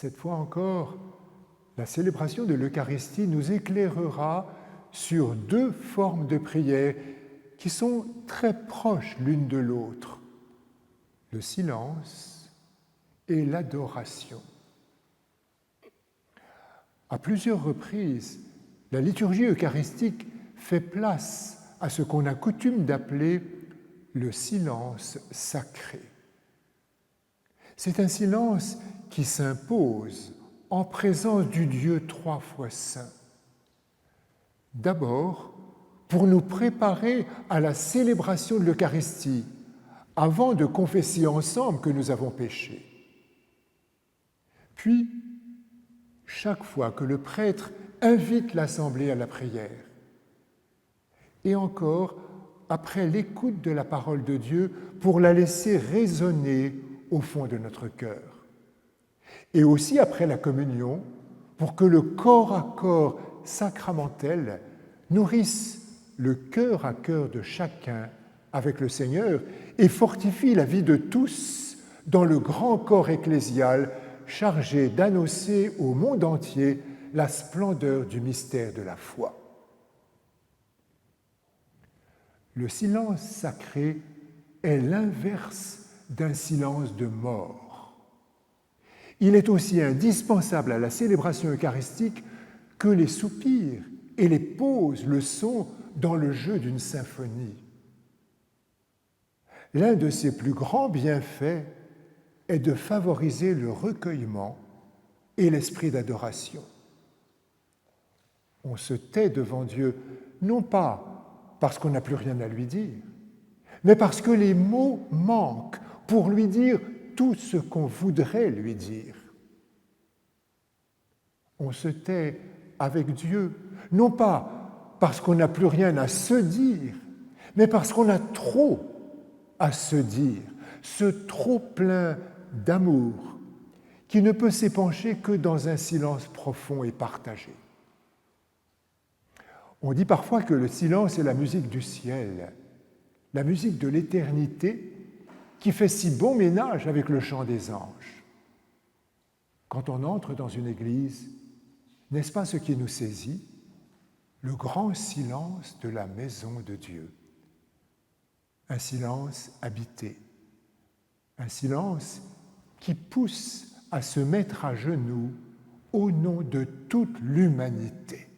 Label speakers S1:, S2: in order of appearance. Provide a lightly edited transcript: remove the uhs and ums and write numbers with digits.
S1: Cette fois encore, la célébration de l'Eucharistie nous éclairera sur deux formes de prière qui sont très proches l'une de l'autre, le silence et l'adoration. À plusieurs reprises, la liturgie eucharistique fait place à ce qu'on a coutume d'appeler le silence sacré. C'est un silence qui s'impose en présence du Dieu trois fois saint. D'abord, pour nous préparer à la célébration de l'Eucharistie, avant de confesser ensemble que nous avons péché. Puis, chaque fois que le prêtre invite l'assemblée à la prière, et encore après l'écoute de la parole de Dieu pour la laisser résonner au fond de notre cœur. Et aussi après la communion, pour que le corps à corps sacramentel nourrisse le cœur à cœur de chacun avec le Seigneur et fortifie la vie de tous dans le grand corps ecclésial chargé d'annoncer au monde entier la splendeur du mystère de la foi. Le silence sacré est l'inverse d'un silence de mort. Il est aussi indispensable à la célébration eucharistique que les soupirs et les pauses le sont dans le jeu d'une symphonie. L'un de ses plus grands bienfaits est de favoriser le recueillement et l'esprit d'adoration. On se tait devant Dieu, non pas parce qu'on n'a plus rien à lui dire, mais parce que les mots manquent pour lui dire tout ce qu'on voudrait lui dire. On se tait avec Dieu, non pas parce qu'on n'a plus rien à se dire, mais parce qu'on a trop à se dire, ce trop plein d'amour qui ne peut s'épancher que dans un silence profond et partagé. On dit parfois que le silence est la musique du ciel, la musique de l'éternité qui fait si bon ménage avec le chant des anges. Quand on entre dans une église, n'est-ce pas ce qui nous saisit? Le grand silence de la maison de Dieu. Un silence habité, un silence qui pousse à se mettre à genoux au nom de toute l'humanité.